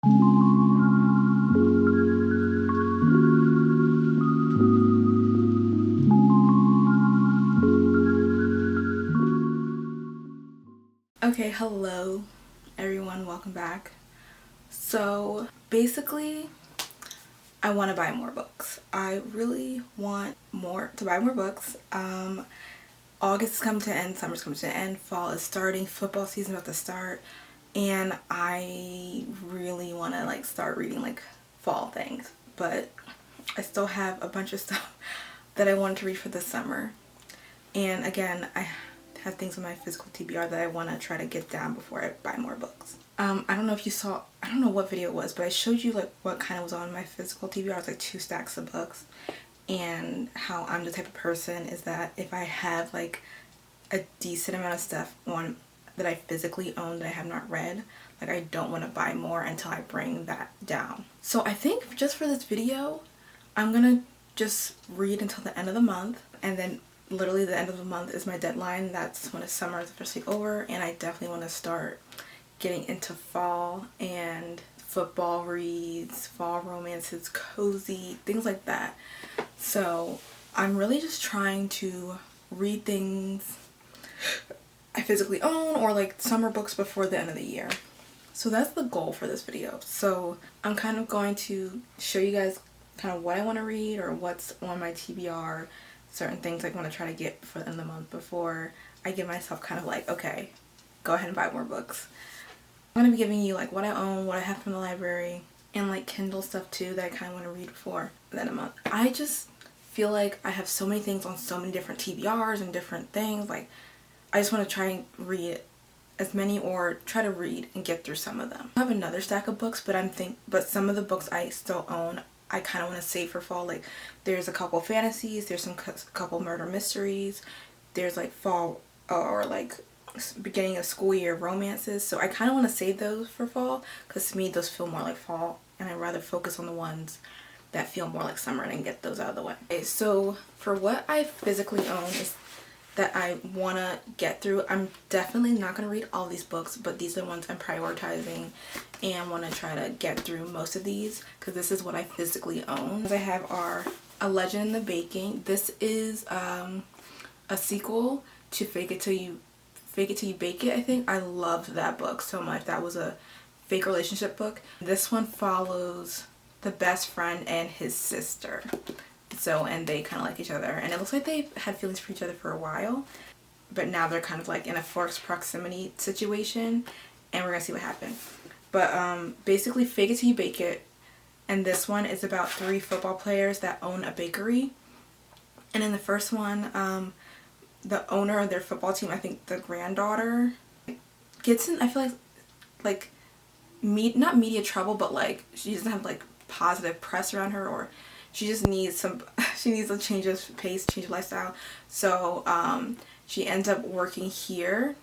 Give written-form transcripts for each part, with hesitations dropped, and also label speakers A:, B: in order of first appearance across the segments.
A: Okay, hello everyone, welcome back. So basically, I want to buy more books. I really want to buy more books. August is coming to an end, summer's coming to an end, fall is starting, football season about to start, and I really want to start reading fall things, but I still have a bunch of stuff that I wanted to read for this summer. And again, I have things on my physical TBR that I want to try to get down before I buy more books. I don't know if you saw, I don't know what video it was, but I showed you what kind of was on my physical TBR. It's 2 stacks of books. And how I'm the type of person is that if I have a decent amount of stuff on that I physically own that I have not read, I don't want to buy more until I bring that down. So I think just for this video, I'm gonna just read until the end of the month, and then literally the end of the month is my deadline. That's when the summer is officially over, and I definitely want to start getting into fall and football reads, fall romances, cozy, things like that. So I'm really just trying to read things I physically own or summer books before the end of the year. So that's the goal for this video. So I'm kind of going to show you guys kind of what I want to read or what's on my TBR, certain things I want to try to get for the end of the month before I give myself kind of okay, go ahead and buy more books. I'm going to be giving you what I own, what I have from the library, and Kindle stuff too that I kind of want to read before the end of the month. I just feel like I have so many things on so many different TBRs and different things. I just want to try and read as many, or try to read and get through some of them. I have another stack of books, but some of the books I still own I kind of want to save for fall. There's a couple fantasies, there's a couple murder mysteries, there's fall or beginning of school year romances. So I kind of want to save those for fall, because to me those feel more like fall, and I'd rather focus on the ones that feel more like summer and get those out of the way. Okay, so for what I physically own is that I want to get through. I'm definitely not going to read all these books, but these are the ones I'm prioritizing and want to try to get through most of these, because this is what I physically own. What I have are A Legend in the Baking. This is a sequel to Fake It Till You Bake It, I think. I loved that book so much. That was a fake relationship book. This one follows the best friend and his sister. And they kind of like each other, and it looks like they had feelings for each other for a while, but now they're kind of in a forced proximity situation, and we're gonna see what happened. But basically, Fake It Till You Bake It, and this one is about 3 football players that own a bakery. And in the first one, the owner of their football team, I think the granddaughter, gets in, I feel not media trouble, but she doesn't have positive press around her, or she just needs she needs a change of pace, change of lifestyle. So she ends up working here,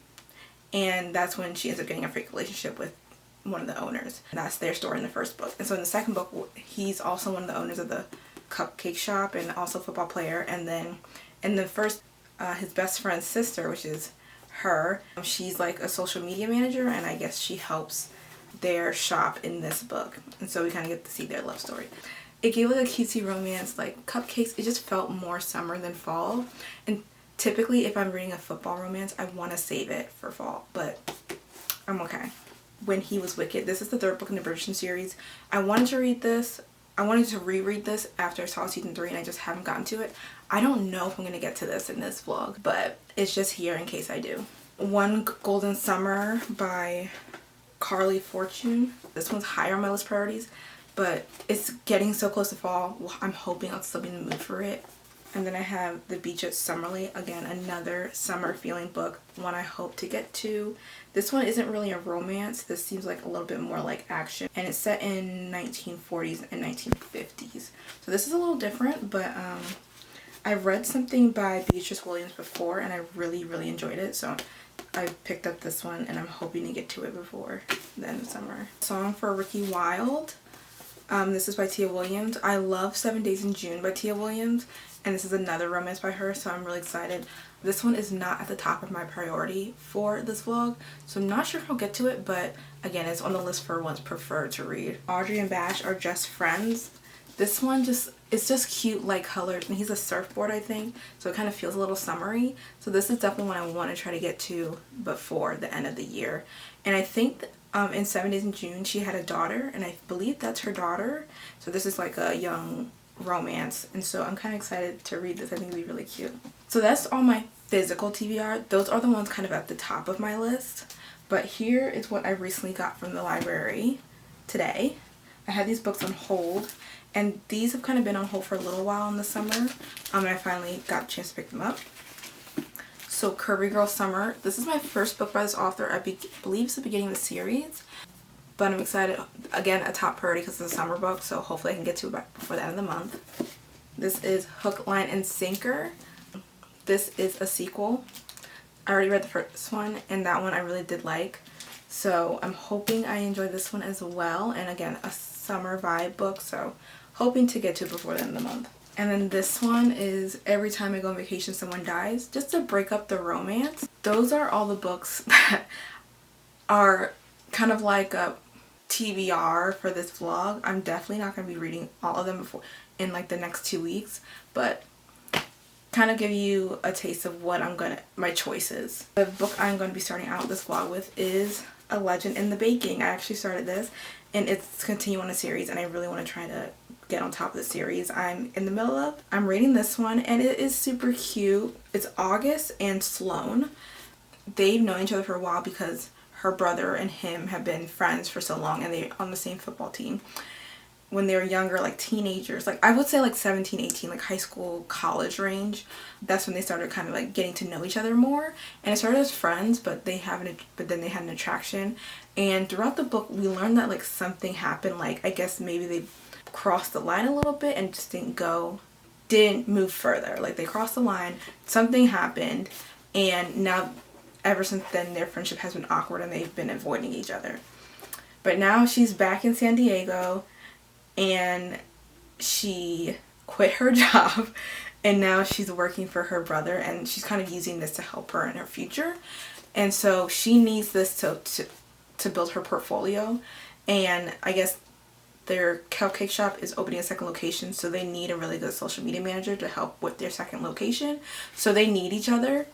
A: and that's when she ends up getting a fake relationship with one of the owners. And that's their story in the first book. And so in the second book, he's also one of the owners of the cupcake shop and also a football player. And then in the first, his best friend's sister, which is her, she's a social media manager, and I guess she helps their shop in this book. And so we kind of get to see their love story. It gave a cutesy romance, cupcakes. It just felt more summer than fall. And typically if I'm reading a football romance, I want to save it for fall, but I'm okay. When He Was Wicked, this is the 3rd book in the Bridgerton series. I wanted to read this. I wanted to reread this after I saw season 3, and I just haven't gotten to it. I don't know if I'm going to get to this in this vlog, but it's just here in case I do. One Golden Summer by Carly Fortune. This one's higher on my list priorities, but it's getting so close to fall. I'm hoping I'll still be in the mood for it. And then I have The Beach at Summerley. Again, another summer feeling book, one I hope to get to. This one isn't really a romance. This seems a little bit more action. And it's set in 1940s and 1950s. So this is a little different, but I've read something by Beatrice Williams before, and I really, really enjoyed it. So I picked up this one, and I'm hoping to get to it before the end of summer. Song for Ricky Wilde. This is by Tia Williams. I love 7 Days in June by Tia Williams, and this is another romance by her, so I'm really excited. This one is not at the top of my priority for this vlog, so I'm not sure if I'll get to it, but again, it's on the list for ones preferred to read. Audrey and Bash Are Just Friends. This one it's just cute, like, colors, and he's a surfboard, I think, so it kind of feels a little summery. So this is definitely one I want to try to get to before the end of the year. And I think in 7 Days in June she had a daughter, and I believe that's her daughter. So this is like a young romance, and so I'm kind of excited to read this. I think it'll be really cute. So that's all my physical TBR. Those are the ones kind of at the top of my list. But here is what I recently got from the library today. I had these books on hold, and these have kind of been on hold for a little while in the summer, and I finally got a chance to pick them up. So Curvy Girl Summer. This is my first book by this author. I believe it's the beginning of the series, but I'm excited. Again, a top priority because it's a summer book, so hopefully I can get to it before the end of the month. This is Hook, Line, and Sinker. This is a sequel. I already read the first one, and that one I really did like. So I'm hoping I enjoy this one as well. And again, a summer vibe book, so hoping to get to it before the end of the month. And then this one is Every Time I Go on Vacation Someone Dies, just to break up the romance. Those are all the books that are kind of like a TBR for this vlog. I'm definitely not going to be reading all of them before in like the next 2 weeks, but kind of give you a taste of what my choices. The book I'm going to be starting out this vlog with is A Legend in the Baking. I actually started this, and it's continuing a series, and I really want to try to get on top of the series I'm in the middle of. I'm reading this one, and it is super cute. It's August and Sloan. They've known each other for a while because her brother and him have been friends for so long, and they're on the same football team. When they were younger, like teenagers, like I would say like 17, 18, like high school, college range, that's when they started kind of like getting to know each other more. And it started as friends, but then they had an attraction. And throughout the book, we learned that like something happened, like I guess maybe they crossed the line a little bit and just didn't move further. Like they crossed the line, something happened, and now ever since then their friendship has been awkward and they've been avoiding each other. But now she's back in San Diego, and she quit her job, and now she's working for her brother, and she's kind of using this to help her in her future. And so she needs this to build her portfolio, and I guess their cupcake shop is opening a second location, so they need a really good social media manager to help with their second location. So they need each other.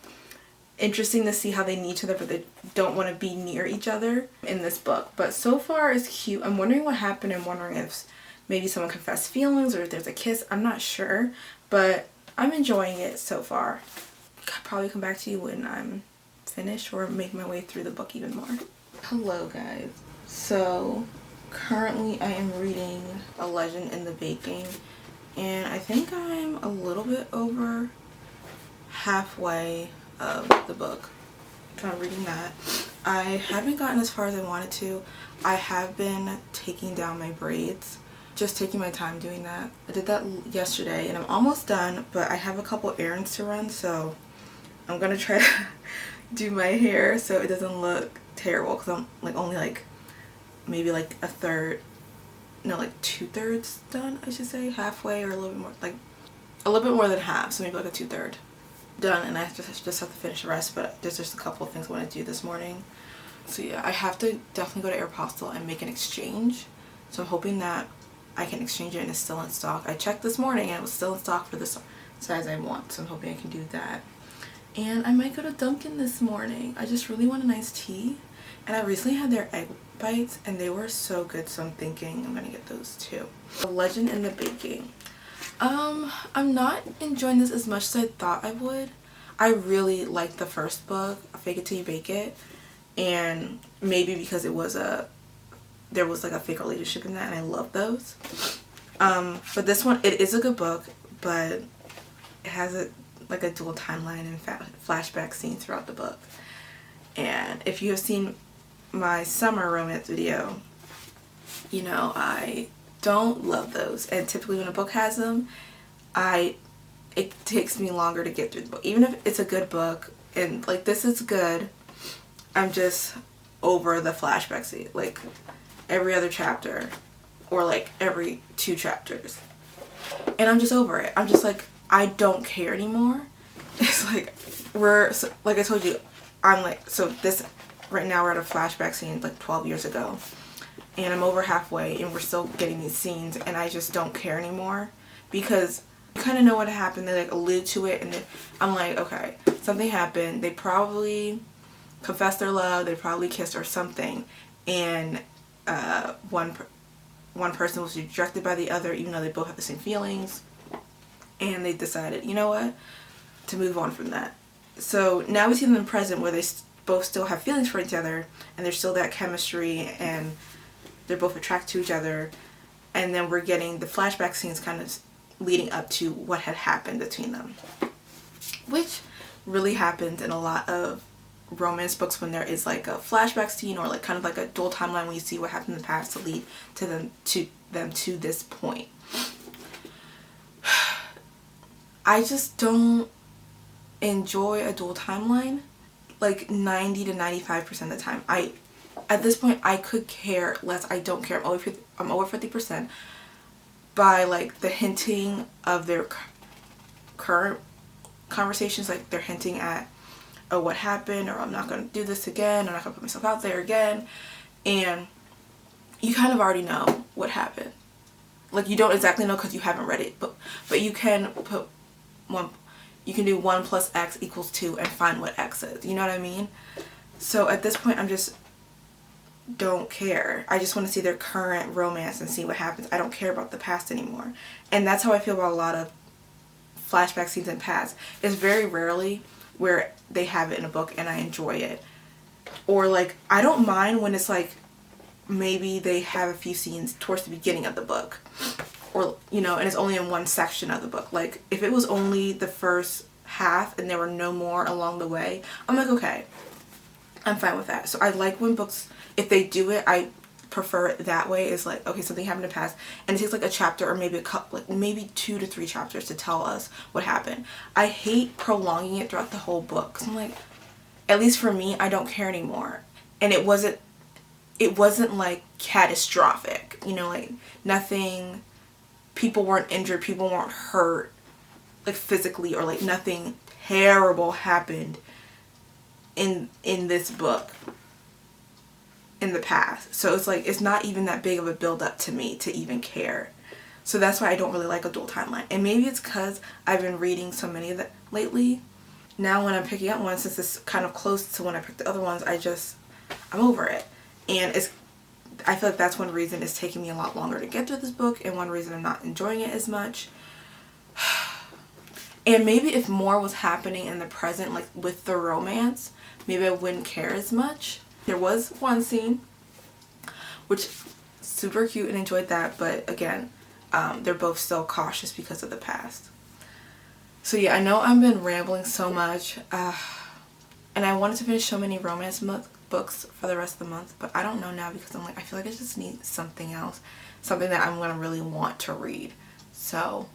A: Interesting to see how they need each other, but they don't want to be near each other in this book. But so far it's cute. I'm wondering what happened. I'm wondering if maybe someone confessed feelings or if there's a kiss. I'm not sure, but I'm enjoying it so far. I'll probably come back to you when I'm finished or make my way through the book even more. Hello guys. So currently I am reading A Legend in the Baking, and I think I'm a little bit over halfway of the book. I'm reading that. I haven't gotten as far as I wanted to. I have been taking down my braids, just taking my time doing that. I did that yesterday and I'm almost done, but I have a couple errands to run, so I'm gonna try to do my hair so it doesn't look terrible, because I'm like only like maybe like a third, no, like 2/3 done, I should say, halfway, or a little bit more, like a little bit more than half, so maybe like a 2/3 done, and I just have to finish the rest. But there's just a couple of things I want to do this morning. So yeah, I have to definitely go to Aeropostale and make an exchange, so I'm hoping that I can exchange it and it's still in stock. I checked this morning and it was still in stock for the size I want, so I'm hoping I can do that. And I might go to Dunkin' this morning. I just really want a nice tea, and I recently had their egg bites and they were so good, so I'm thinking I'm gonna get those too. A Legend in the Baking. I'm not enjoying this as much as I thought I would. I really liked the first book, Fake It Till You Bake It, and maybe because there was like a fake relationship in that, and I love those. But this one, it is a good book, but it has like a dual timeline and flashback scenes throughout the book. And if you have seen my summer romance video, you know I don't love those, and typically when a book has them, it takes me longer to get through the book. Even if it's a good book, and like this is good, I'm just over the flashback scene, like every other chapter or like every 2 chapters, and I'm just over it. I'm just like, I don't care anymore. it's like like I told you, I'm like, so this right now we're at a flashback scene like 12 years ago, and I'm over halfway and we're still getting these scenes, and I just don't care anymore because you kind of know what happened. They like allude to it, and then I'm like, okay, something happened. They probably confessed their love. They probably kissed or something, and one person was rejected by the other, even though they both have the same feelings, and they decided, you know what, to move on from that. So now we see them in the present where they both still have feelings for each other, and there's still that chemistry, and they're both attracted to each other, and then we're getting the flashback scenes kind of leading up to what had happened between them, which really happens in a lot of romance books when there is like a flashback scene or like kind of like a dual timeline when you see what happened in the past to lead to them to this point. I just don't enjoy a dual timeline like 90 to 95% of the time. At this point I could care less. I don't care. I'm over 50% by like the hinting of their current conversations, like they're hinting at, oh, what happened, or I'm not going to do this again, I'm not going to put myself out there again, and you kind of already know what happened. Like you don't exactly know because you haven't read it, but you can put you can do 1 plus x equals 2 and find what x is, you know what I mean? So at this point I'm just don't care. I just want to see their current romance and see what happens. I don't care about the past anymore. And that's how I feel about a lot of flashback scenes in past. It's very rarely where they have it in a book and I enjoy it. Or like I don't mind when it's like maybe they have a few scenes towards the beginning of the book, or you know, and it's only in one section of the book. Like if it was only the first half and there were no more along the way, I'm like, okay, I'm fine with that. So I like when books, if they do it, I prefer it that way. It's like, okay, something happened in the past and it takes like a chapter or maybe a couple, like maybe 2 to 3 chapters to tell us what happened. I hate prolonging it throughout the whole book because I'm like, at least for me, I don't care anymore. And it wasn't like catastrophic, you know, like nothing, people weren't injured, people weren't hurt like physically, or like nothing terrible happened in this book in the past. So it's like, it's not even that big of a build up to me to even care. So that's why I don't really like a dual timeline. And maybe it's because I've been reading so many of that lately. Now when I'm picking up one, since it's kind of close to when I picked the other ones, I'm over it. And I feel like that's one reason it's taking me a lot longer to get through this book, and one reason I'm not enjoying it as much. And maybe if more was happening in the present, like with the romance, maybe I wouldn't care as much. There was one scene which super cute and enjoyed that, but again, they're both still cautious because of the past. So yeah, I know I've been rambling so much, and I wanted to finish so many romance books for the rest of the month, but I don't know now because I'm like, I feel like I just need something else, something that I'm going to really want to read. So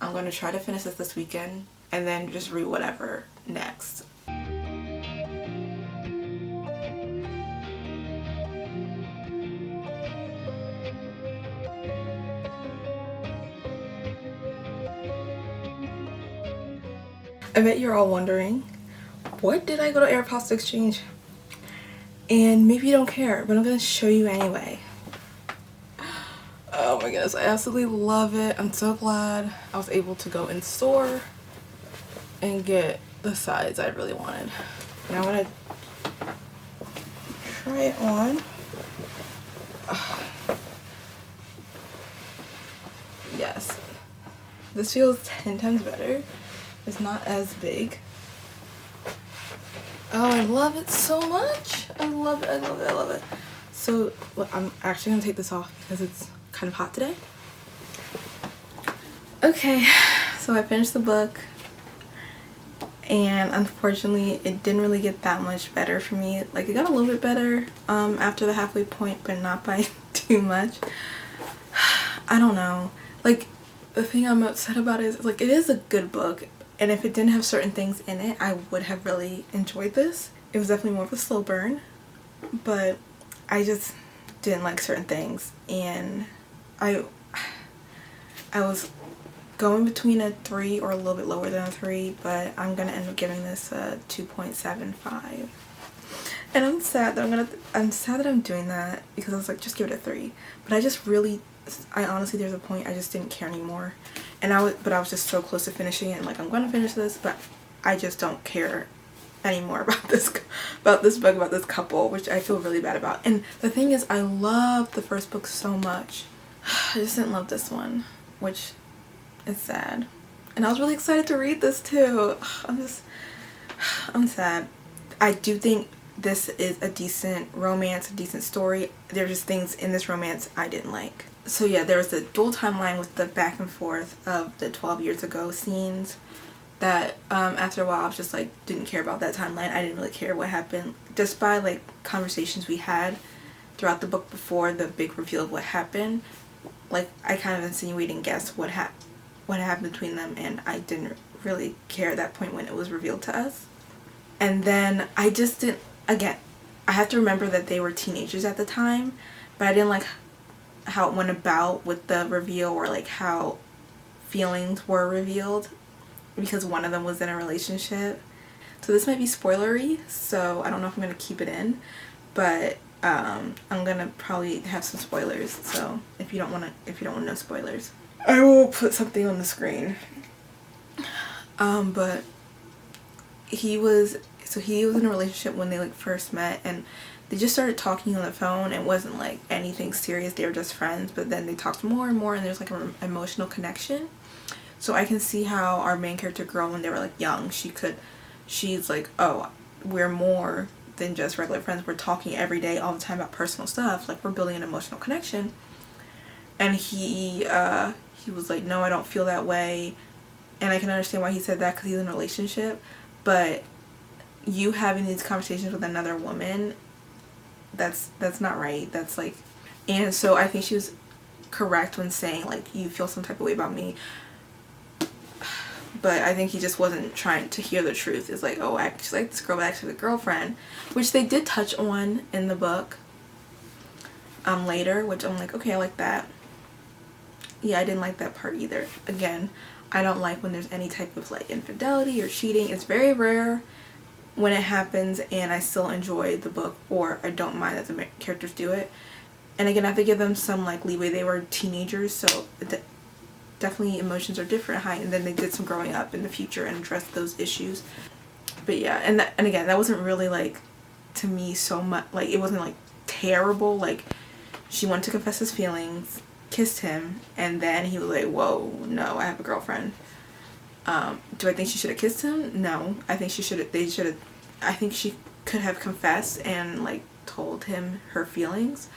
A: I'm going to try to finish this weekend and then just read whatever next. I bet you're all wondering, what did I go to Aeropostale Exchange? And maybe you don't care, but I'm going to show you anyway. Oh my goodness, I absolutely love it. I'm so glad I was able to go in store and get the size I really wanted. Now I'm going to try it on. Yes, this feels 10 times better. It's not as big. Oh, I love it so much. I love it, I love it, I love it. So look, I'm actually gonna take this off because it's kind of hot today. Okay, so I finished the book, and unfortunately it didn't really get that much better for me. Like it got a little bit better after the halfway point, but not by too much. I don't know. Like the thing I'm upset about is like it is a good book. And if it didn't have certain things in it, I would have really enjoyed this. It was definitely more of a slow burn, but I just didn't like certain things. And I was going between a 3 or a little bit lower than a 3, but I'm gonna end up giving this a 2.75. And I'm sad that I'm doing that, because I was like, just give it a 3. But I honestly, there's a point I just didn't care anymore. And I was just so close to finishing it, and like, I'm gonna finish this, but I just don't care anymore about this book, about this couple, which I feel really bad about. And the thing is, I loved the first book so much. I just didn't love this one, which is sad. And I was really excited to read this too. I'm sad. I do think this is a decent romance, a decent story. There's just things in this romance I didn't like. So yeah, there was the dual timeline with the back and forth of the 12 years ago scenes that after a while I was just like, didn't care about that timeline. I didn't really care what happened. Just by like conversations we had throughout the book before the big reveal of what happened, like I kind of insinuated and guessed what happened between them, and I didn't really care at that point when it was revealed to us. And then I just didn't, again, I have to remember that they were teenagers at the time, but I didn't like how it went about with the reveal, or like how feelings were revealed, because one of them was in a relationship. So this might be spoilery, so I don't know if I'm going to keep it in, but I'm going to probably have some spoilers, so if you don't want to know spoilers, I will put something on the screen. But he was in a relationship when they like first met, and they just started talking on the phone. It wasn't like anything serious, they were just friends, but then they talked more and more, and there's like an emotional connection. So I can see how our main character girl, when they were like young, she's like, oh, we're more than just regular friends, we're talking every day all the time about personal stuff, like we're building an emotional connection. And he was like, no, I don't feel that way. And I can understand why he said that, because he's in a relationship, but you having these conversations with another woman, that's not right. That's like, and so I think she was correct when saying like, you feel some type of way about me, but I think he just wasn't trying to hear the truth. It's like, oh, actually like this girl, but actually the girlfriend, which they did touch on in the book later, which I'm like, okay, I like that. Yeah, I didn't like that part either. Again, I don't like when there's any type of like infidelity or cheating. It's very rare when it happens, and I still enjoy the book, or I don't mind that the characters do it. And again, I have to give them some like leeway. They were teenagers, so definitely emotions are different, and then they did some growing up in the future and addressed those issues. But yeah, and again, that wasn't really like, to me, so much like, it wasn't like terrible. Like, she wanted to confess his feelings, kissed him, and then he was like, whoa, no, I have a girlfriend. Do I think she should have kissed him? No. I think I think she could have confessed and like told him her feelings,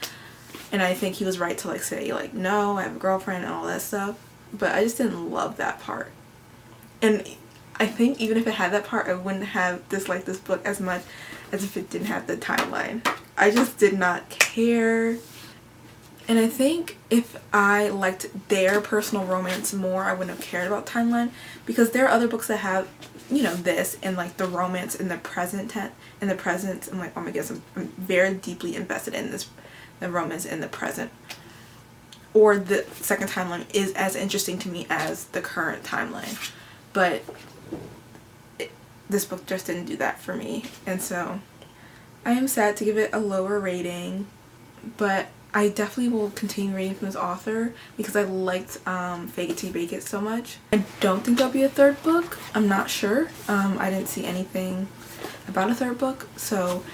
A: and I think he was right to like say like, no, I have a girlfriend and all that stuff. But I just didn't love that part, and I think even if it had that part, I wouldn't have disliked this book as much as if it didn't have the timeline. I just did not care. And I think if I liked their personal romance more, I wouldn't have cared about timeline, because there are other books that have, you know, this and like the romance in the present I'm like, oh my goodness, I'm very deeply invested in this, the romance in the present. Or the second timeline is as interesting to me as the current timeline. But this book just didn't do that for me. And so I am sad to give it a lower rating, but I definitely will continue reading from this author because I liked Fake It Till You Bake It so much. I don't think there'll be a third book. I'm not sure. I didn't see anything about a third book. So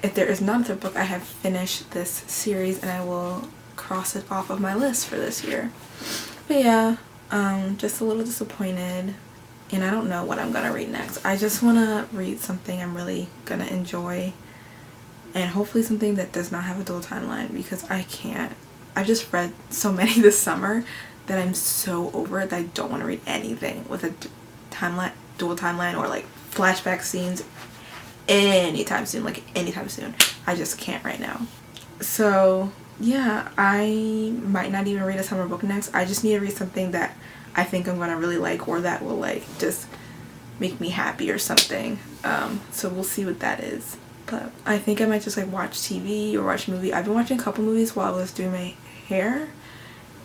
A: if there is not a third book, I have finished this series and I will cross it off of my list for this year. But yeah, just a little disappointed, and I don't know what I'm gonna read next. I just want to read something I'm really gonna enjoy, and hopefully something that does not have a dual timeline, because I can't. I've just read so many this summer that I'm so over it that I don't want to read anything with a dual timeline, or like flashback scenes anytime soon. I just can't right now. So yeah, I might not even read a summer book next. I just need to read something that I think I'm gonna really like, or that will like just make me happy or something. So we'll see what that is. But I think I might just like watch TV or watch a movie. I've been watching a couple movies while I was doing my hair,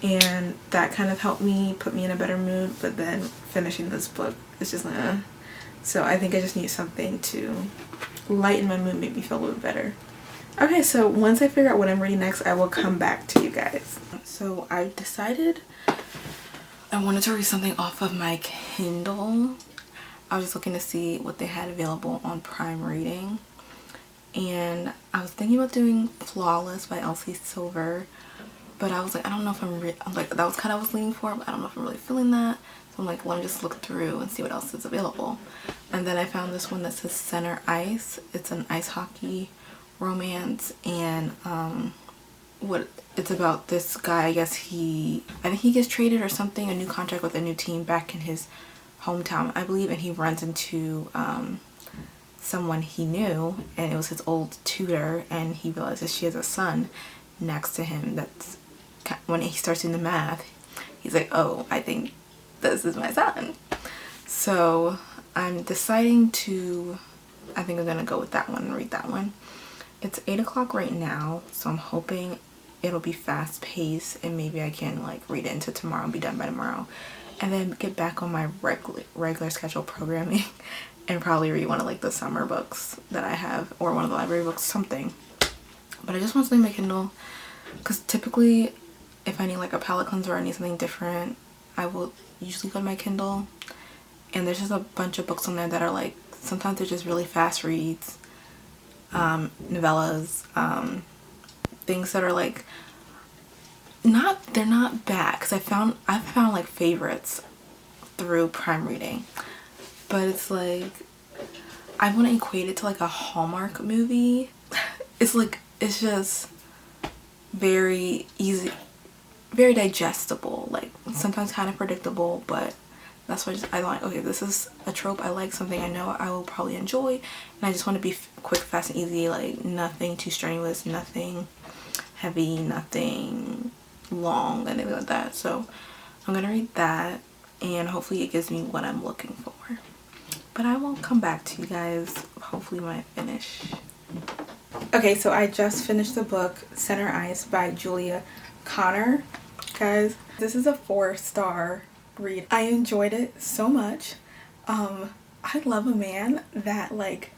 A: and that kind of helped me put me in a better mood. But then finishing this book is just so I think I just need something to lighten my mood, make me feel a little better. Okay, so once I figure out what I'm reading next, I will come back to you guys. So I decided I wanted to read something off of my Kindle. I was just looking to see what they had available on Prime Reading, and I was thinking about doing Flawless by Elsie Silver, but I was like, I don't know if I'm like, that was kind of what I was leaning for, but I don't know if I'm really feeling that. So I'm like, let me just look through and see what else is available. And then I found this one that says Center Ice. It's an ice hockey romance, and what it's about, this guy, I think he gets traded or something, a new contract with a new team back in his hometown, I believe, and he runs into someone he knew, and it was his old tutor, and he realizes she has a son next to him. That's when he starts doing the math, he's like, oh, I think this is my son. So I'm deciding to, I think I'm gonna go with that one and read that one. It's 8 o'clock right now, so I'm hoping it'll be fast paced and maybe I can like read it into tomorrow and be done by tomorrow, and then get back on my regular schedule programming and probably read one of like the summer books that I have, or one of the library books, something. But I just want something on my Kindle, because typically if I need like a palette cleanser or I need something different, I will usually go to my Kindle, and there's just a bunch of books on there that are like, sometimes they're just really fast reads, novellas, things that are like they're not bad, because I've found like favorites through Prime Reading, but it's like I want to equate it to like a Hallmark movie. It's like, it's just very easy, very digestible, like sometimes kind of predictable, but that's why I'm like, okay, this is a trope I like, something I know I will probably enjoy, and I just want to be quick, fast, and easy, like nothing too strenuous, nothing heavy, nothing long, anything like that. So I'm gonna read that, and hopefully it gives me what I'm looking for. But I will come back to you guys hopefully when I finish. Okay, so I just finished the book Center Ice by Julia Connor. Guys, this is a 4-star read. I enjoyed it so much. I love a man that like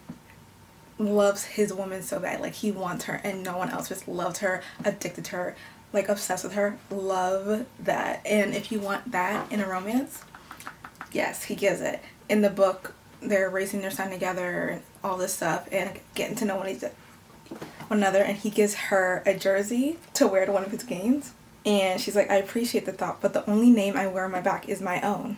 A: loves his woman so bad, like he wants her and no one else, just loves her, addicted to her, like obsessed with her. Love that. And if you want that in a romance, yes, he gives it. In the book, they're raising their son together and all this stuff and getting to know one another, and he gives her a jersey to wear to one of his games, and she's like, I appreciate the thought, but the only name I wear on my back is my own.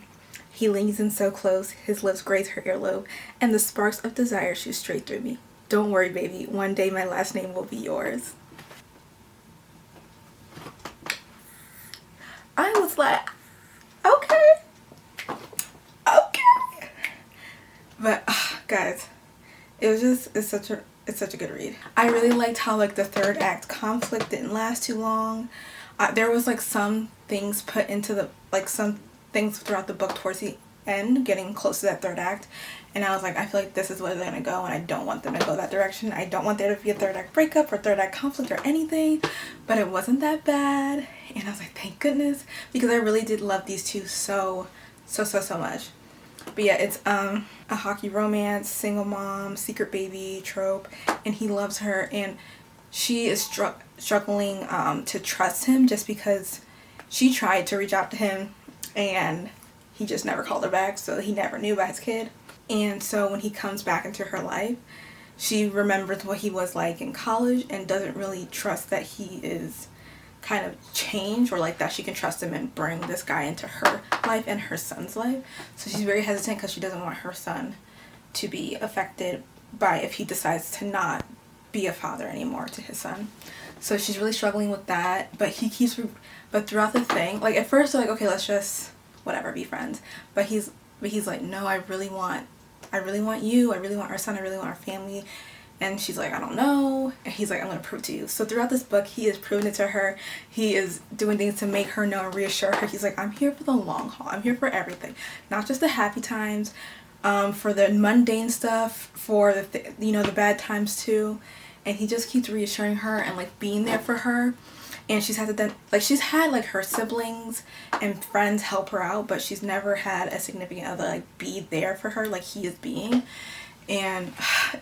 A: He leans in so close, his lips graze her earlobe, and the sparks of desire shoot straight through me. Don't worry, baby, one day my last name will be yours. I was like, okay. But guys, it's such a good read. I really liked how like the third act conflict didn't last too long. There was like some things put into the, like some things throughout the book towards the end, getting close to that third act, and I was like, I feel like this is where they're gonna go, and I don't want them to go that direction. I don't want there to be a third act breakup or third act conflict or anything, but it wasn't that bad, and I was like, thank goodness, because I really did love these two so much. But yeah, it's a hockey romance, single mom, secret baby trope, and he loves her, and she is struggling to trust him, just because she tried to reach out to him and he just never called her back, so he never knew about his kid. And so when he comes back into her life, she remembers what he was like in college and doesn't really trust that he is kind of changed, or like that she can trust him and bring this guy into her life and her son's life. So she's very hesitant because she doesn't want her son to be affected by if he decides to not be a father anymore to his son. So she's really struggling with that, but but throughout the thing, like at first they're like, okay, let's just whatever, be friends, but he's like, no, I really want you, I really want our son, I really want our family. And she's like, I don't know. And he's like, I'm going to prove to you. So throughout this book, he is proving it to her. He is doing things to make her know and reassure her. He's like, I'm here for the long haul. I'm here for everything. Not just the happy times, for the mundane stuff, for the bad times too. And he just keeps reassuring her and like being there for her. and she's had to then, like, she's had like her siblings and friends help her out, but she's never had a significant other like be there for her like he is being. And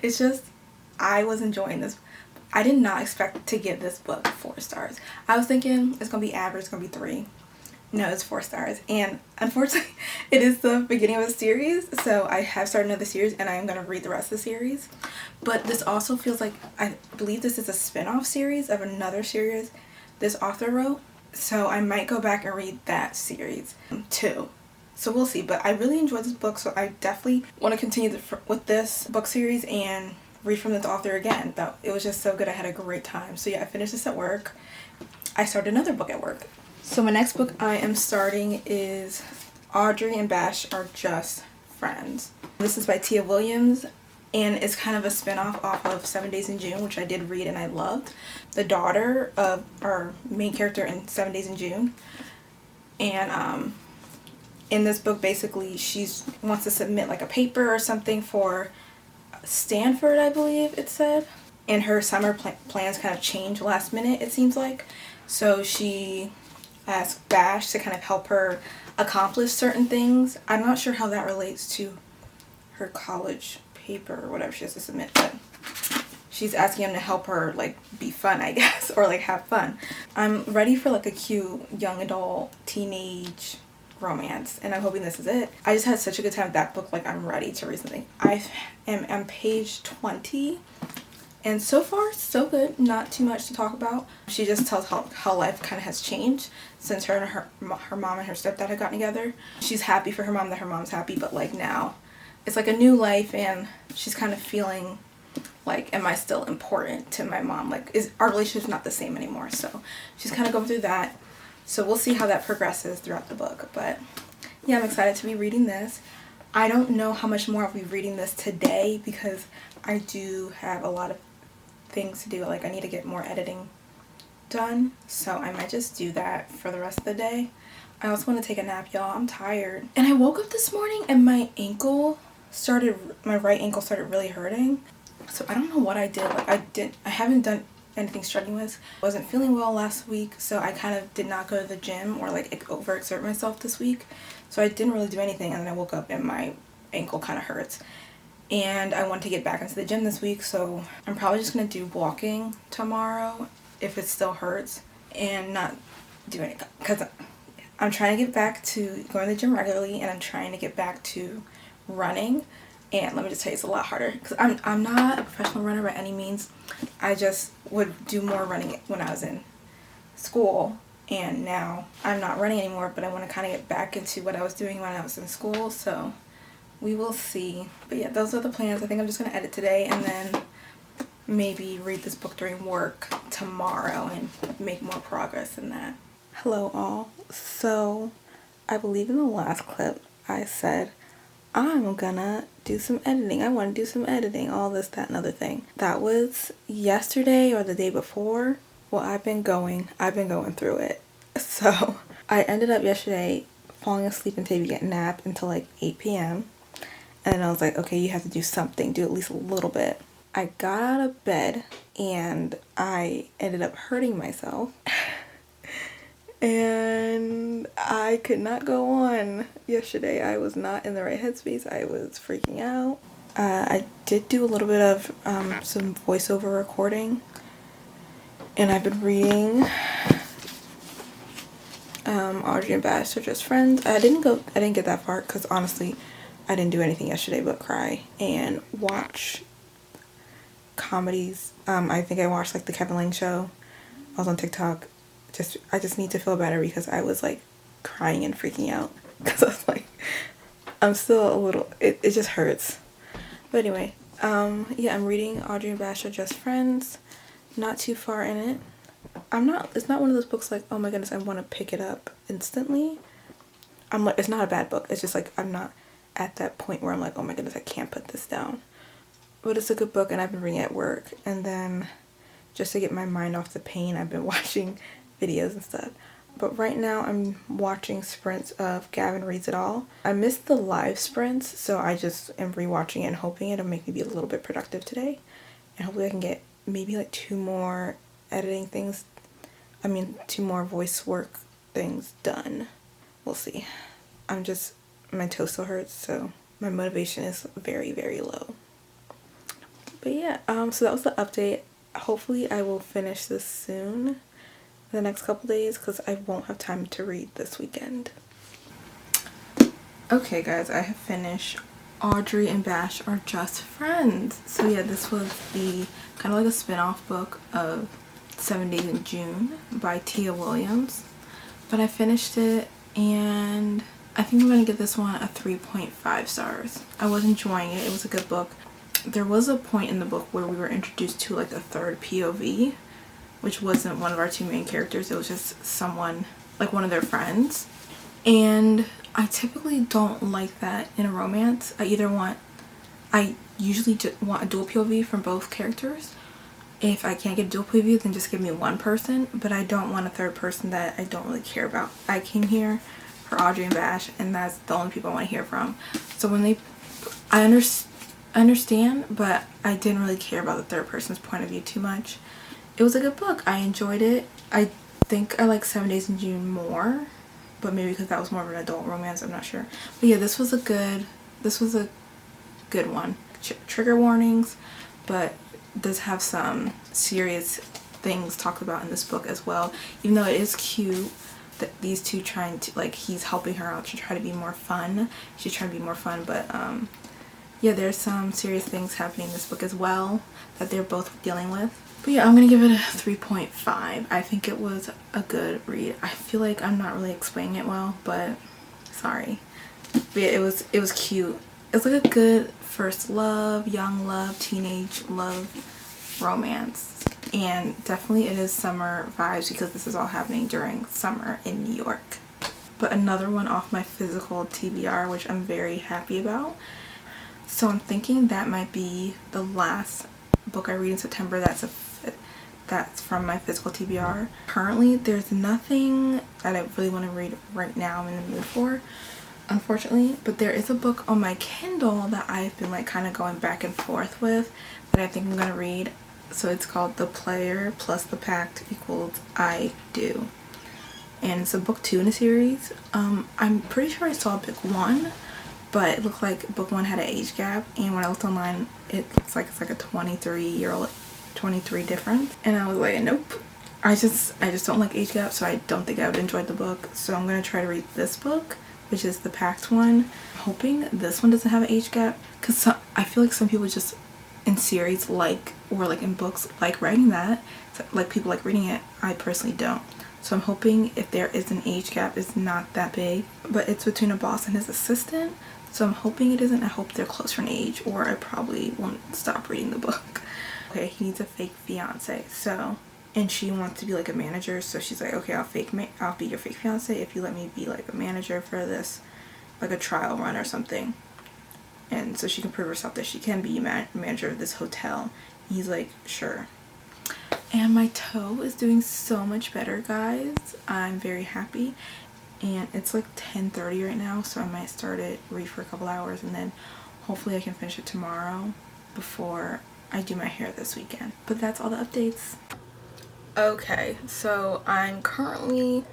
A: it's just, I was enjoying this. I did not expect to give this book 4 stars. I was thinking it's gonna be average, it's gonna be 3. No, it's 4 stars. And unfortunately, it is the beginning of a series, so I have started another series and I am going to read the rest of the series. But this also feels like, I believe this is a spin-off series of another series this author wrote. So I might go back and read that series too. So we'll see. But I really enjoyed this book, so I definitely want to continue with this book series and read from this author again. It was just so good. I had a great time. So yeah, I finished this at work. I started another book at work. So my next book I am starting is Audrey and Bash Are Just Friends. This is by Tia Williams, and it's kind of a spin-off off of 7 Days in June, which I did read and I loved. The daughter of our main character in 7 Days in June. And in this book, basically, she wants to submit like a paper or something for Stanford, I believe it said. And her summer plans kind of change last minute, it seems like. So she asked Bash to kind of help her accomplish certain things. I'm not sure how that relates to her college paper or whatever she has to submit, but she's asking him to help her like be fun, I guess, or like have fun. I'm ready for like a cute young adult teenage romance, and I'm hoping this is it. I just had such a good time with that book. Like, I'm ready to read something. I am on page 20. And so far, so good. Not too much to talk about. She just tells how life kind of has changed since her and her mom and her stepdad had gotten together. She's happy for her mom that her mom's happy, but like now it's like a new life, and she's kind of feeling like, am I still important to my mom? Like, is our relationship's not the same anymore? So she's kind of going through that. So we'll see how that progresses throughout the book. But yeah, I'm excited to be reading this. I don't know how much more I'll be reading this today because I do have a lot of things to do. Like, I need to get more editing done, so I might just do that for the rest of the day. I also want to take a nap, y'all. I'm tired. And I woke up this morning and my right ankle started really hurting. So I don't know what I did. Like, I haven't done anything strenuous. I wasn't feeling well last week, so I kind of did not go to the gym or like overexert myself this week. So I didn't really do anything, and then I woke up and my ankle kind of hurts. And I want to get back into the gym this week, so I'm probably just going to do walking tomorrow if it still hurts and not do anything. Because I'm trying to get back to going to the gym regularly, and I'm trying to get back to running. And let me just tell you, it's a lot harder because I'm not a professional runner by any means. I just would do more running when I was in school, and now I'm not running anymore, but I want to kind of get back into what I was doing when I was in school, so we will see. But yeah, those are the plans. I think I'm just going to edit today and then maybe read this book during work tomorrow and make more progress in that. Hello all. So I believe in the last clip I said I'm gonna do some editing. I want to do some editing, all this, that, and other thing. That was yesterday or the day before. Well, I've been going through it. So I ended up yesterday falling asleep and taking a nap until like 8 p.m. And I was like, okay, you have to do something, do at least a little bit. I got out of bed and I ended up hurting myself. And I could not go on yesterday. I was not in the right headspace. I was freaking out. I did do a little bit of some voiceover recording. And I've been reading Audrey and Bash Are Just Friends. I didn't get that far because honestly, I didn't do anything yesterday but cry and watch comedies. I think I watched like the Kevin Lang show. I was on TikTok. I just need to feel better because I was like crying and freaking out because I was like, I'm still a little, it just hurts. But anyway, yeah, I'm reading Audrey and Bash Are Just Friends. Not too far in it. It's not one of those books like, oh my goodness, I want to pick it up instantly. I'm like, it's not a bad book. It's just like, I'm not at that point where I'm like, oh my goodness, I can't put this down. But it's a good book and I've been reading it at work. And then just to get my mind off the pain, I've been watching videos and stuff. But right now I'm watching sprints of Gavin Reads It All. I missed the live sprints, so I just am rewatching it and hoping it'll make me be a little bit productive today. And hopefully I can get maybe like 2 more editing things 2 more voice work things done. We'll see. My toe still hurts, so my motivation is very, very low. But yeah, so that was the update. Hopefully I will finish this soon, the next couple days, because I won't have time to read this weekend. Okay guys, I have finished Audrey and Bash Are Just Friends. So yeah, this was the kind of like a spin-off book of 7 Days in June by Tia Williams. But I finished it, and I think I'm going to give this one a 3.5 stars. I was enjoying it. It was a good book. There was a point in the book where we were introduced to like a third POV, which wasn't one of our 2 main characters. It was just someone, like one of their friends. And I typically don't like that in a romance. I usually just want a dual POV from both characters. If I can't get a dual POV, then just give me one person, but I don't want a third person that I don't really care about. I came here for Audrey and Bash, and that's the only people I want to hear from. So when I understand, but I didn't really care about the third person's point of view too much. It was a good book. I enjoyed it. I think I like 7 Days in June more, but maybe because that was more of an adult romance, I'm not sure. But yeah, this was a good one. Trigger warnings, but does have some serious things talked about in this book as well. Even though it is cute that these two trying to, like, he's helping her out to try to be more fun. She's trying to be more fun, but yeah, there's some serious things happening in this book as well that they're both dealing with. But yeah, I'm gonna give it a 3.5. I think it was a good read. I feel like I'm not really explaining it well, but sorry. But yeah, it was cute. It's like a good first love, young love, teenage love romance. And definitely it is summer vibes because this is all happening during summer in New York. But another one off my physical TBR, which I'm very happy about. So I'm thinking that might be the last book I read in September that's from my physical TBR. Currently, there's nothing that I really want to read right now I'm in the mood for, unfortunately. But there is a book on my Kindle that I've been like kind of going back and forth with that I think I'm going to read. So it's called The Player Plus the Pact Equals I Do. And it's a book 2 in a series. I'm pretty sure I saw book 1. But it looked like book 1 had an age gap, and when I looked online, it looks like it's like a 23 difference. And I was like, nope. I just don't like age gaps, so I don't think I would enjoy the book. So I'm gonna try to read this book, which is the Pact one. I'm hoping this one doesn't have an age gap, because I feel like some people just in series or like in books like writing that. So, like, people like reading it. I personally don't. So I'm hoping if there is an age gap, it's not that big. But it's between a boss and his assistant. So I'm hoping it isn't. I hope they're closer in age, or I probably won't stop reading the book. Okay, he needs a fake fiance. So, and she wants to be like a manager. So she's like, okay, I'll be your fake fiance if you let me be like a manager for this, like a trial run or something. And so she can prove herself that she can be manager of this hotel. And he's like, sure. And my toe is doing so much better, guys. I'm very happy. And it's like 10:30 right now, so I might start it, read for a couple hours, and then hopefully I can finish it tomorrow before I do my hair this weekend. But that's all the updates. Okay, so I'm currently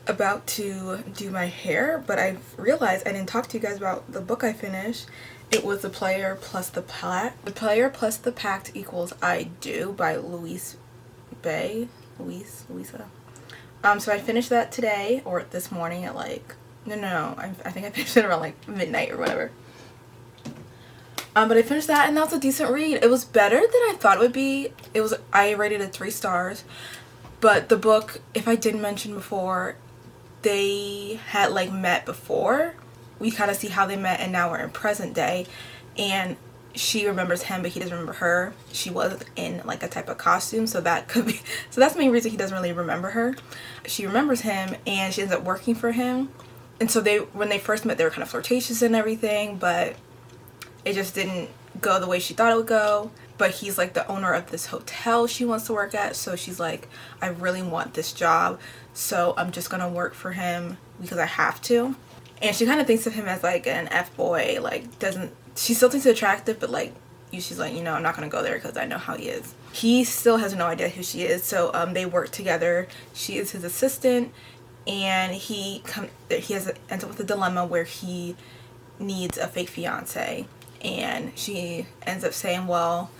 A: about to do my hair, but I realized I didn't talk to you guys about the book I finished. It was The Player Plus the Pact. The Player Plus the Pact Equals I Do by Louisa. So I finished that today, or this morning at like, I think I finished it around like midnight or whatever. But I finished that, and that was a decent read. It was better than I thought it would be. I rated it 3 stars, but the book, if I didn't mention before, they had like met before. We kind of see how they met, and now we're in present day, and she remembers him, but he doesn't remember her. She was in like a type of costume, so that could be, so that's the main reason he doesn't really remember her. She remembers him, and she ends up working for him. And so when they first met, they were kind of flirtatious and everything, but it just didn't go the way she thought it would go. But he's like the owner of this hotel she wants to work at, so she's like, I really want this job, so I'm just gonna work for him because I have to. And she kind of thinks of him as like an F-boy, like she still thinks he's attractive, but like, she's like, I'm not gonna go there because I know how he is. He still has no idea who she is, so they work together. She is his assistant, and ends up with a dilemma where he needs a fake fiance, and she ends up saying, well,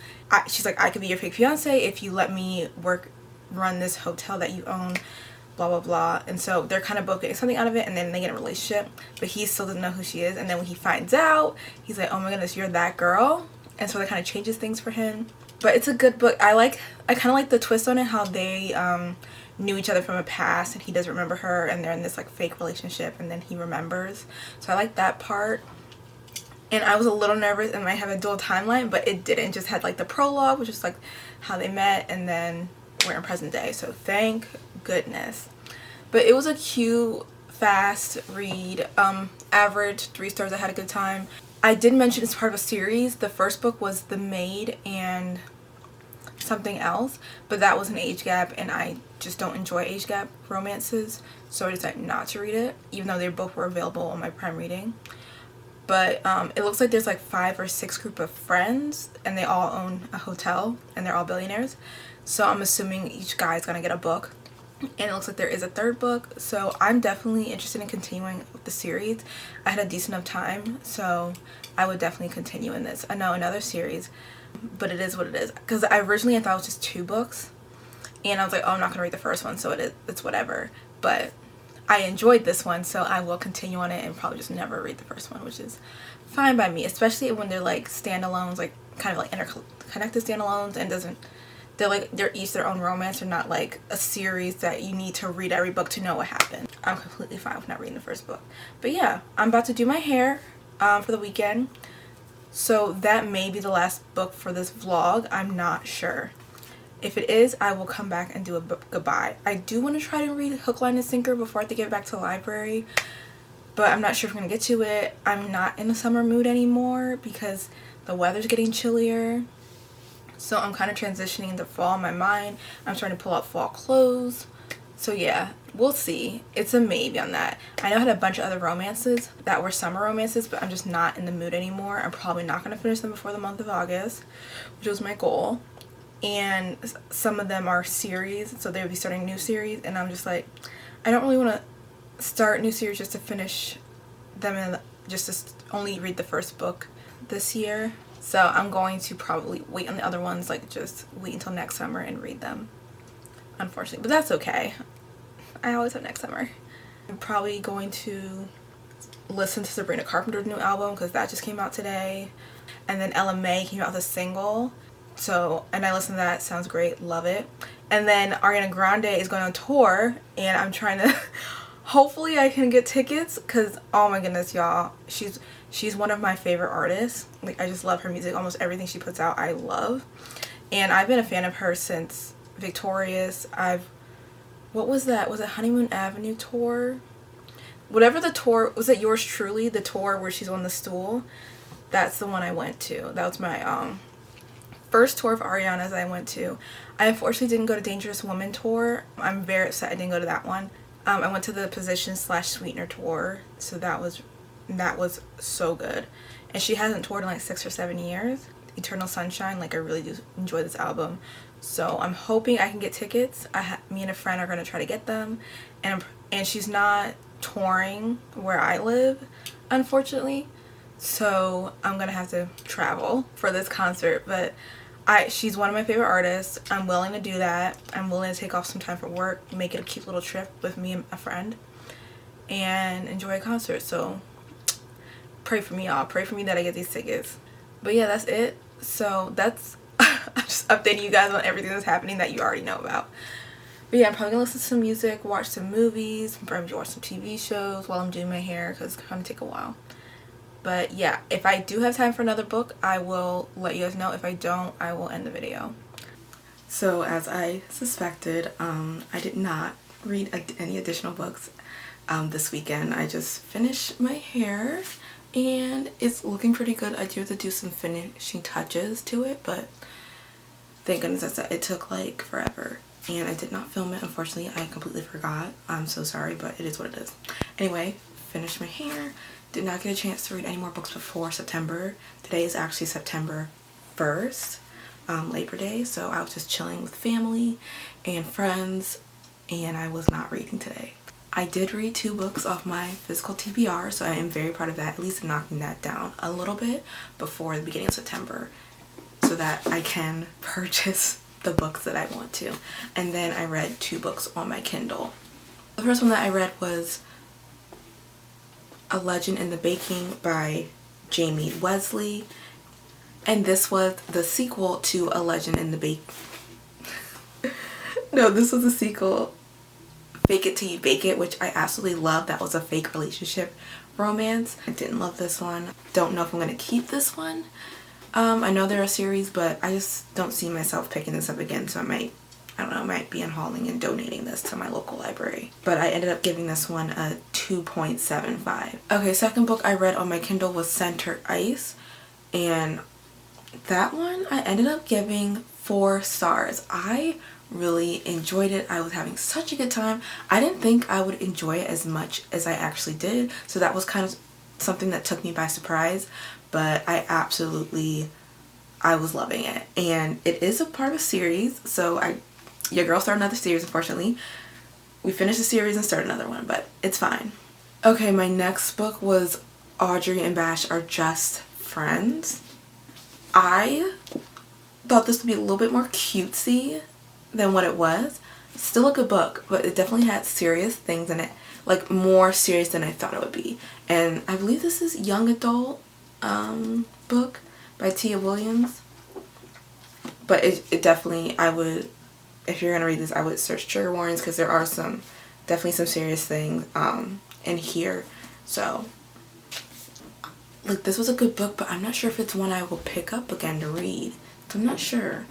A: she's like, I could be your fake fiance if you let me run this hotel that you own, blah blah blah. And so they're kind of both getting something out of it, and then they get in a relationship, but he still doesn't know who she is. And then when he finds out, he's like, oh my goodness, you're that girl. And so that kind of changes things for him. But it's a good book. I kind of like the twist on it, how they knew each other from a past, and he doesn't remember her, and they're in this like fake relationship, and then he remembers. So I like that part. And I was a little nervous and might have a dual timeline, but it didn't. It just had like the prologue, which is like how they met, and then we're in present day, so thank goodness. But it was a cute, fast read. Average 3 stars. I had a good time. I did mention it's part of a series. The first book was The Maid and something else, but that was an age gap, and I just don't enjoy age gap romances, so I decided not to read it, even though they both were available on my Prime Reading. But it looks like there's like 5 or 6 group of friends, and they all own a hotel, and they're all billionaires. So I'm assuming each guy's gonna get a book. And it looks like there is a 3rd book. So I'm definitely interested in continuing with the series. I had a decent enough time, so I would definitely continue in this. I know another series, but it is what it is. Because I thought it was just 2 books. And I was like, oh, I'm not gonna read the first one, so it's whatever. But I enjoyed this one, so I will continue on it and probably just never read the first one, which is fine by me. Especially when they're like standalones, like kind of like interconnected standalones, and they're each their own romance, or not like a series that you need to read every book to know what happened. I'm completely fine with not reading the first book. But yeah, I'm about to do my hair for the weekend, so that may be the last book for this vlog. I'm not sure. If it is, I will come back and do a goodbye. I do want to try to read Hook, Line, and Sinker before I have to get back to the library, but I'm not sure if I'm going to get to it. I'm not in the summer mood anymore because the weather's getting chillier. So I'm kind of transitioning into fall in my mind. I'm starting to pull out fall clothes. So yeah, we'll see. It's a maybe on that. I know I had a bunch of other romances that were summer romances, but I'm just not in the mood anymore. I'm probably not going to finish them before the month of August, which was my goal. And some of them are series, so they would be starting a new series, and I'm just like, I don't really want to start new series just to finish them and just to only read the first book this year. So I'm going to probably wait on the other ones, like just wait until next summer and read them, unfortunately. But that's okay. I always have next summer. I'm probably going to listen to Sabrina Carpenter's new album because that just came out today. And then Ella Mai came out with a single. So, and I listened to that. Sounds great. Love it. And then Ariana Grande is going on tour, and I'm trying to hopefully I can get tickets because, oh my goodness, y'all, she's one of my favorite artists. Like, I just love her music. Almost everything she puts out I love, and I've been a fan of her since Victorious. What was that? Was it Honeymoon Avenue tour? Whatever the tour was, it Yours Truly, the tour where she's on the stool? That's the one I went to. That was my first tour of Ariana's I went to. I unfortunately didn't go to Dangerous Woman tour. I'm very upset I didn't go to that one. I went to the Position / Sweetener tour, so that was so good. And she hasn't toured in like 6 or 7 years. Eternal Sunshine, like, I really do enjoy this album, so I'm hoping I can get tickets. Me and a friend are going to try to get them, and she's not touring where I live, unfortunately, so I'm going to have to travel for this concert. But she's one of my favorite artists. I'm willing to do that. I'm willing to take off some time from work, make it a cute little trip with me and a friend, and enjoy a concert. So pray for me, y'all. Pray for me that I get these tickets. But yeah, that's it. So that's I'm just updating you guys on everything that's happening that you already know about. But yeah, I'm probably gonna listen to some music, watch some movies, probably watch some TV shows while I'm doing my hair because it's gonna take a while. But yeah, if I do have time for another book, I will let you guys know. If I don't, I will end the video. So as I suspected, I did not read any additional books this weekend. I just finished my hair and it's looking pretty good. I do have to do some finishing touches to it, but thank goodness it took like forever. And I did not film it, unfortunately. I completely forgot. I'm so sorry, but it is what it is. Anyway, finished my hair. Did not get a chance to read any more books before September. Today is actually September 1st, Labor Day, so I was just chilling with family and friends, and I was not reading today. I did read 2 books off my physical TBR, so I am very proud of that, at least knocking that down a little bit before the beginning of September so that I can purchase the books that I want to. And then I read 2 books on my Kindle. The first one that I read was A Legend in the Baking by Jamie Wesley, and this was the sequel to A Legend in the No, this was a sequel, Fake It Till You Bake It, which I absolutely love. That was a fake relationship romance. I didn't love this one. Don't know if I'm going to keep this one. I know they're a series, but I just don't see myself picking this up again, so I might be unhauling and donating this to my local library. But I ended up giving this one a 2.75. Okay, second book I read on my Kindle was Center Ice, and that one I ended up giving 4 stars. I really enjoyed it. I was having such a good time. I didn't think I would enjoy it as much as I actually did, so that was kind of something that took me by surprise, but I was loving it. And it is a part of a series, so your girl started another series, unfortunately. We finished the series and started another one, but it's fine. Okay, my next book was Audrey and Bash Are Just Friends. I thought this would be a little bit more cutesy than what it was. Still a good book, but it definitely had serious things in it, like more serious than I thought it would be. And I believe this is young adult book by Tia Williams. But it definitely, if you're gonna read this, I would search trigger warnings, because there are definitely some serious things in here. So like, this was a good book, but I'm not sure if it's one I will pick up again to read. So I'm not sure.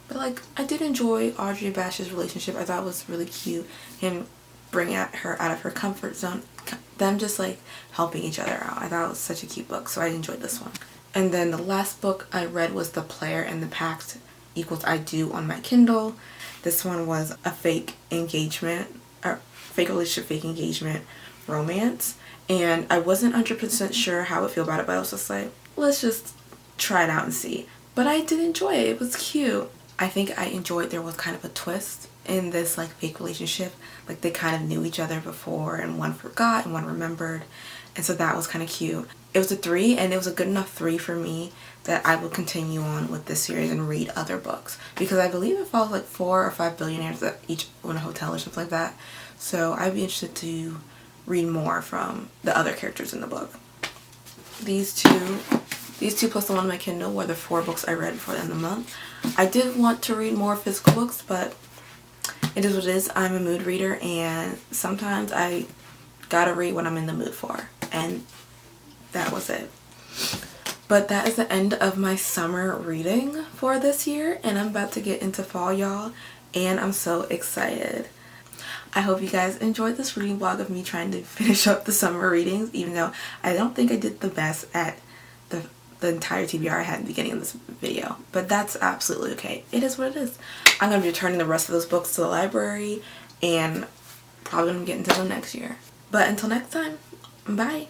A: But like, I did enjoy Audrey and Bash's relationship. I thought it was really cute. Him bringing her out of her comfort zone. Them just like helping each other out. I thought it was such a cute book, so I enjoyed this one. And then the last book I read was The Player and the Pact equals I Do on my Kindle. This one was a fake engagement, or fake relationship, fake engagement romance. And I wasn't 100% sure how I would feel about it, but I was just like, let's just try it out and see. But I did enjoy it. It was cute. I think I enjoyed there was kind of a twist in this like fake relationship. Like, they kind of knew each other before, and one forgot and one remembered. And so that was kind of cute. It was a 3, and it was a good enough 3 for me that I will continue on with this series and read other books. Because I believe it follows like 4 or 5 billionaires that each own a hotel or something like that. So I'd be interested to read more from the other characters in the book. These two plus the one on my Kindle were the 4 books I read before the end of the month. I did want to read more physical books, but it is what it is. I'm a mood reader, and sometimes I gotta read what I'm in the mood for, and that was it. But that is the end of my summer reading for this year, and I'm about to get into fall, y'all, and I'm so excited. I hope you guys enjoyed this reading vlog of me trying to finish up the summer readings, even though I don't think I did the best at the entire TBR I had at the beginning of this video. But that's absolutely okay. It is what it is. I'm going to be returning the rest of those books to the library, and probably going to get into them next year. But until next time, bye!